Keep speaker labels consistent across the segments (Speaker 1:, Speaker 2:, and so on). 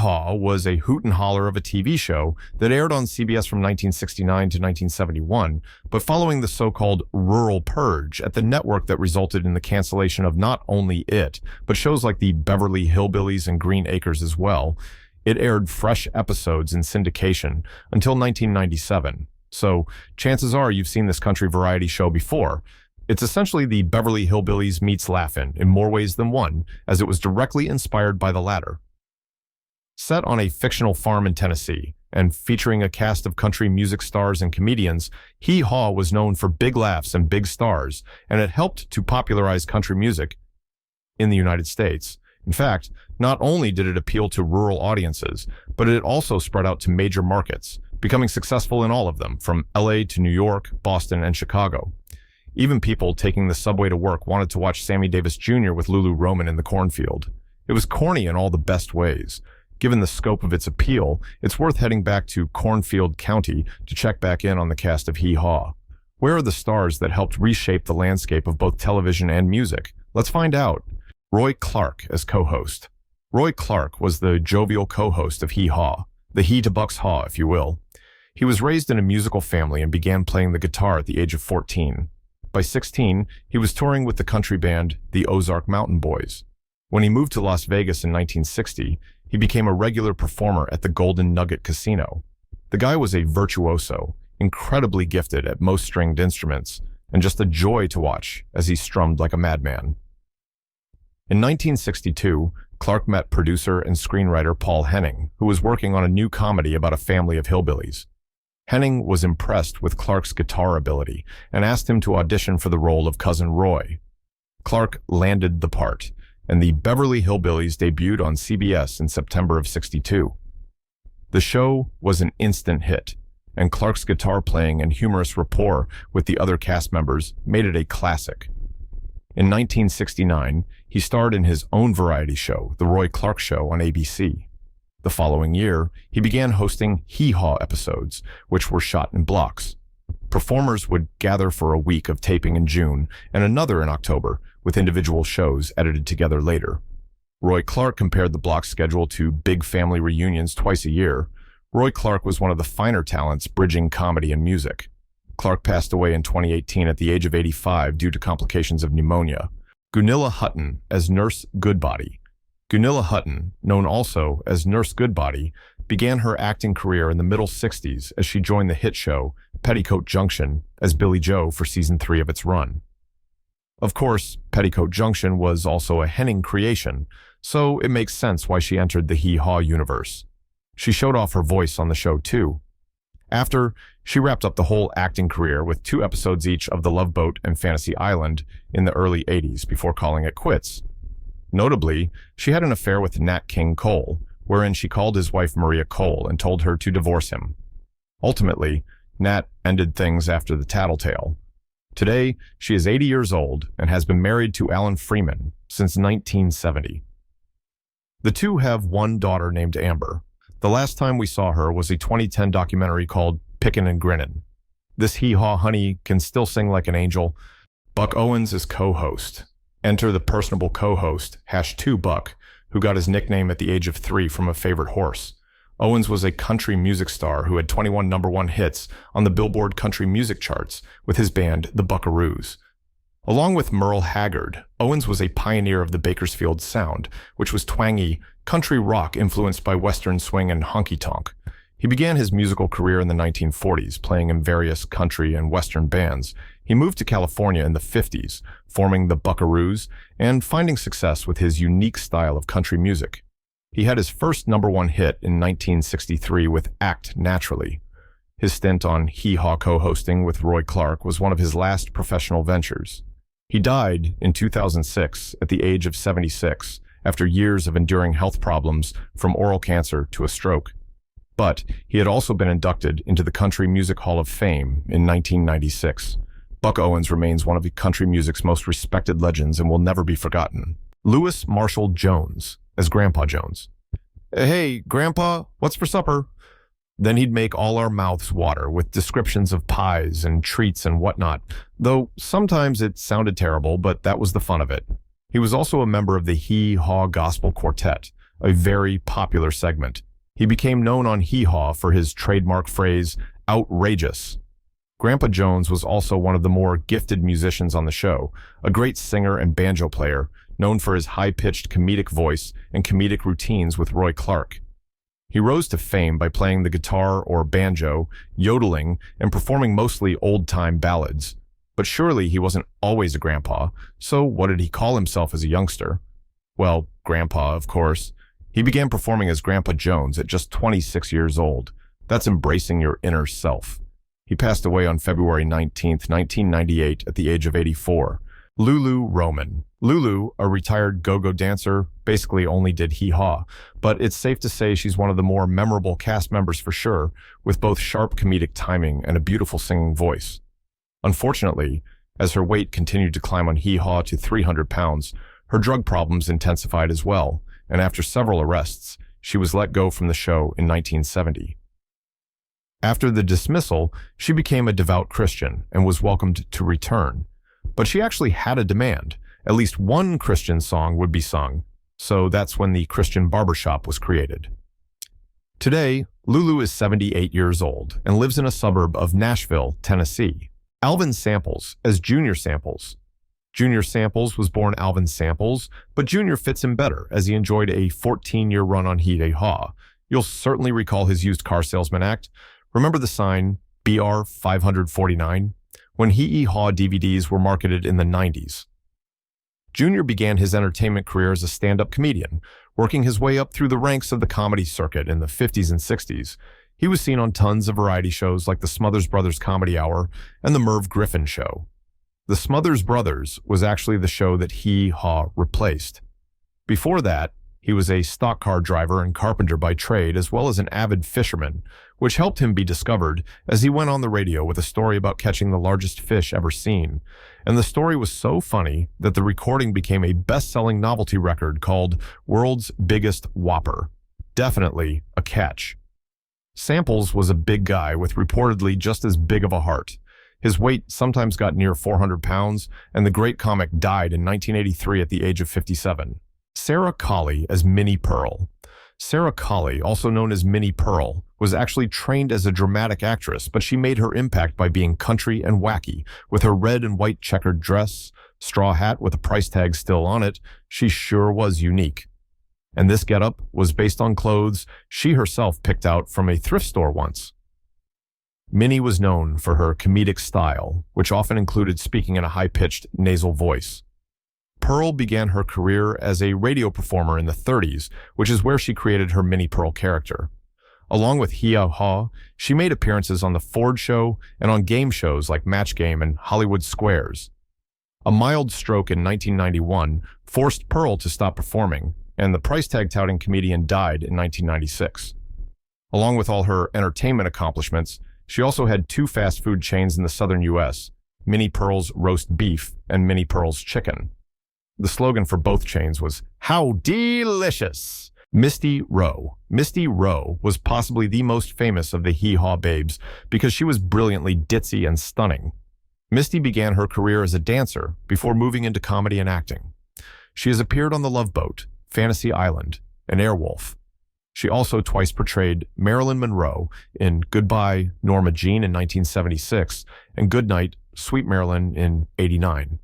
Speaker 1: HEE-HAW was a hoot and holler of a TV show that aired on CBS from 1969 to 1971, but following the so-called rural purge at the network that resulted in the cancellation of not only it, but shows like the Beverly Hillbillies and Green Acres as well, it aired fresh episodes in syndication until 1997. So chances are you've seen this country variety show before. It's essentially the Beverly Hillbillies meets Laugh-In in more ways than one, as it was directly inspired by the latter. Set on a fictional farm in Tennessee and featuring a cast of country music stars and comedians, HEE-HAW was known for big laughs and big stars, and it helped to popularize country music in the United States. In fact, not only did it appeal to rural audiences, but it also spread out to major markets, becoming successful in all of them, from LA to New York, Boston, and Chicago. Even people taking the subway to work wanted to watch Sammy Davis Jr. with Lulu Roman in the cornfield. It was corny in all the best ways. Given the scope of its appeal, it's worth heading back to Cornfield County to check back in on the cast of HEE-HAW. Where are the stars that helped reshape the landscape of both television and music? Let's find out. Roy Clark as co-host. Roy Clark was the jovial co-host of HEE-HAW, the he to Buck's Haw, if you will. He was raised in a musical family and began playing the guitar at the age of 14. By 16, he was touring with the country band the Ozark Mountain Boys. When he moved to Las Vegas in 1960, he became a regular performer at the Golden Nugget Casino. The guy was a virtuoso, incredibly gifted at most stringed instruments, and just a joy to watch as he strummed like a madman. In 1962, Clark met producer and screenwriter Paul Henning, who was working on a new comedy about a family of hillbillies. Henning was impressed with Clark's guitar ability and asked him to audition for the role of Cousin Roy. Clark landed the part, and the Beverly Hillbillies debuted on CBS in September of '62. The show was an instant hit, and Clark's guitar playing and humorous rapport with the other cast members made it a classic. In 1969, he starred in his own variety show, The Roy Clark Show, on ABC. The following year, he began hosting HEE-HAW episodes, which were shot in blocks. Performers would gather for a week of taping in June and another in October, with individual shows edited together later. Roy Clark compared the block schedule to big family reunions twice a year. Roy Clark was one of the finer talents bridging comedy and music. Clark passed away in 2018 at the age of 85 due to complications of pneumonia. Gunilla Hutton as Nurse Goodbody. Gunilla Hutton, known also as Nurse Goodbody, began her acting career in the middle 60s as she joined the hit show Petticoat Junction as Billy Joe for season 3 of its run. Of course, Petticoat Junction was also a Henning creation, so it makes sense why she entered the HEE-HAW universe. She showed off her voice on the show too. After, she wrapped up the whole acting career with 2 episodes each of The Love Boat and Fantasy Island in the early 80s before calling it quits. Notably, she had an affair with Nat King Cole, wherein she called his wife Maria Cole and told her to divorce him. Ultimately, Nat ended things after the tattletale. Today, she is 80 years old and has been married to Alan Freeman since 1970. The two have one daughter named Amber. The last time we saw her was a 2010 documentary called Pickin' and Grinnin'. This HEE-HAW honey can still sing like an angel. Buck Owens is co-host. Enter the personable co-host, #2Buck, who got his nickname at the age of 3 from a favorite horse. Owens was a country music star who had 21 #1 hits on the Billboard country music charts with his band, the Buckaroos. Along with Merle Haggard, Owens was a pioneer of the Bakersfield sound, which was twangy, country rock influenced by western swing and honky-tonk. He began his musical career in the 1940s, playing in various country and western bands. He moved to California in the 50s, forming the Buckaroos and finding success with his unique style of country music. He had his first #1 hit in 1963 with Act Naturally. His stint on HEE-HAW co-hosting with Roy Clark was one of his last professional ventures. He died in 2006 at the age of 76 after years of enduring health problems from oral cancer to a stroke. But he had also been inducted into the Country Music Hall of Fame in 1996. Buck Owens remains one of the country music's most respected legends and will never be forgotten. Lewis Marshall Jones as Grandpa Jones. "Hey, Grandpa, what's for supper?" Then he'd make all our mouths water with descriptions of pies and treats and whatnot, though sometimes it sounded terrible, but that was the fun of it. He was also a member of the HEE-HAW Gospel Quartet, a very popular segment. He became known on HEE-HAW for his trademark phrase, outrageous. Grandpa Jones was also one of the more gifted musicians on the show, a great singer and banjo player, known for his high-pitched comedic voice and comedic routines with Roy Clark. He rose to fame by playing the guitar or banjo, yodeling, and performing mostly old-time ballads. But surely he wasn't always a grandpa, so what did he call himself as a youngster? Well, Grandpa, of course. He began performing as Grandpa Jones at just 26 years old. That's embracing your inner self. He passed away on February 19, 1998, at the age of 84. Lulu Roman. Lulu, a retired go-go dancer, basically only did HEE-HAW, but it's safe to say she's one of the more memorable cast members for sure, with both sharp comedic timing and a beautiful singing voice. Unfortunately, as her weight continued to climb on HEE-HAW to 300 pounds, her drug problems intensified as well, and after several arrests, she was let go from the show in 1970. After the dismissal, she became a devout Christian and was welcomed to return. But she actually had a demand. At least one Christian song would be sung, so that's when the Christian Barbershop was created. Today, Lulu is 78 years old and lives in a suburb of Nashville, Tennessee. Alvin Samples as Junior Samples. Junior Samples was born Alvin Samples, but Junior fits him better as he enjoyed a 14-year run on HEE-HAW. You'll certainly recall his used car salesman act. Remember the sign, BR 549? When HEE-HAW DVDs were marketed in the 90s. Junior began his entertainment career as a stand-up comedian, working his way up through the ranks of the comedy circuit in the 50s and 60s. He was seen on tons of variety shows like the Smothers Brothers Comedy Hour and the Merv Griffin Show. The Smothers Brothers was actually the show that HEE-HAW replaced. Before that, he was a stock car driver and carpenter by trade, as well as an avid fisherman, which helped him be discovered as he went on the radio with a story about catching the largest fish ever seen. And the story was so funny that the recording became a best-selling novelty record called World's Biggest Whopper. Definitely a catch. Samples was a big guy with reportedly just as big of a heart. His weight sometimes got near 400 pounds, and the great comic died in 1983 at the age of 57. Sarah Colley as Minnie Pearl. Sarah Colley, also known as Minnie Pearl, was actually trained as a dramatic actress, but she made her impact by being country and wacky. With her red and white checkered dress, straw hat with a price tag still on it, she sure was unique. And this getup was based on clothes she herself picked out from a thrift store once. Minnie was known for her comedic style, which often included speaking in a high-pitched nasal voice. Pearl began her career as a radio performer in the 30s, which is where she created her Minnie Pearl character. Along with HEE-HAW, she made appearances on The Ford Show and on game shows like Match Game and Hollywood Squares. A mild stroke in 1991 forced Pearl to stop performing, and the price tag touting comedian died in 1996. Along with all her entertainment accomplishments, she also had two fast food chains in the southern U.S., Minnie Pearl's Roast Beef and Minnie Pearl's Chicken. The slogan for both chains was, "How delicious!" Misty Rowe. Misty Rowe was possibly the most famous of the HEE-HAW babes because she was brilliantly ditzy and stunning. Misty began her career as a dancer before moving into comedy and acting. She has appeared on The Love Boat, Fantasy Island, and Airwolf. She also twice portrayed Marilyn Monroe in Goodbye, Norma Jean in 1976 and Goodnight, Sweet Marilyn in '89.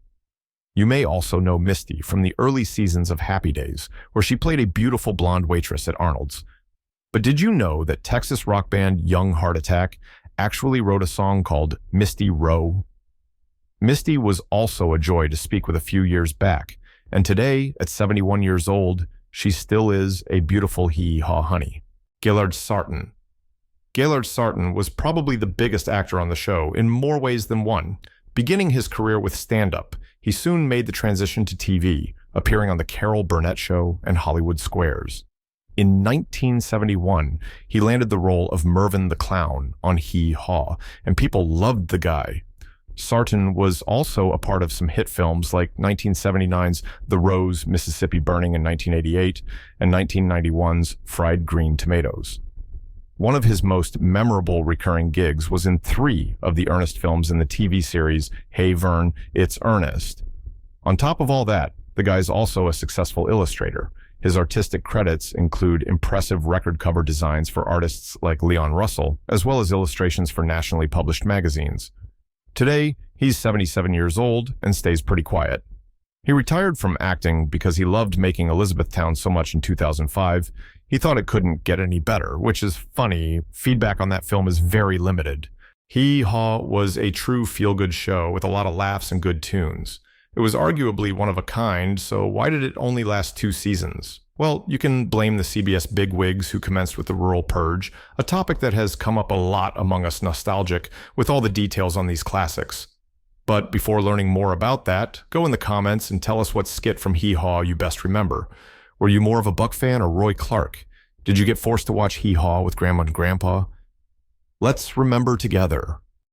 Speaker 1: You may also know Misty from the early seasons of Happy Days, where she played a beautiful blonde waitress at Arnold's. But did you know that Texas rock band Young Heart Attack actually wrote a song called Misty Rowe? Misty was also a joy to speak with a few years back, and today, at 71 years old, she still is a beautiful HEE-HAW honey. Gillard Sarton. Gillard Sarton was probably the biggest actor on the show in more ways than one. Beginning his career with stand-up, he soon made the transition to TV, appearing on The Carol Burnett Show and Hollywood Squares. In 1971, he landed the role of Mervyn the Clown on HEE-HAW, and people loved the guy. Sarton was also a part of some hit films like 1979's The Rose, Mississippi Burning in 1988 and 1991's Fried Green Tomatoes. One of his most memorable recurring gigs was in 3 of the Ernest films in the TV series Hey Vern, It's Ernest. On top of all that, the guy's also a successful illustrator. His artistic credits include impressive record cover designs for artists like Leon Russell, as well as illustrations for nationally published magazines. Today, he's 77 years old and stays pretty quiet. He retired from acting because he loved making Elizabethtown so much in 2005. He thought it couldn't get any better, which is funny. Feedback on that film is very limited. HEE-HAW was a true feel-good show with a lot of laughs and good tunes. It was arguably one of a kind, so why did it only last 2 seasons? Well, you can blame the CBS bigwigs who commenced with the rural purge, a topic that has come up a lot among us nostalgic with all the details on these classics. But before learning more about that, go in the comments and tell us what skit from HEE-HAW you best remember. Were you more of a Buck fan or Roy Clark? Did you get forced to watch HEE-HAW with Grandma and Grandpa? Let's remember together.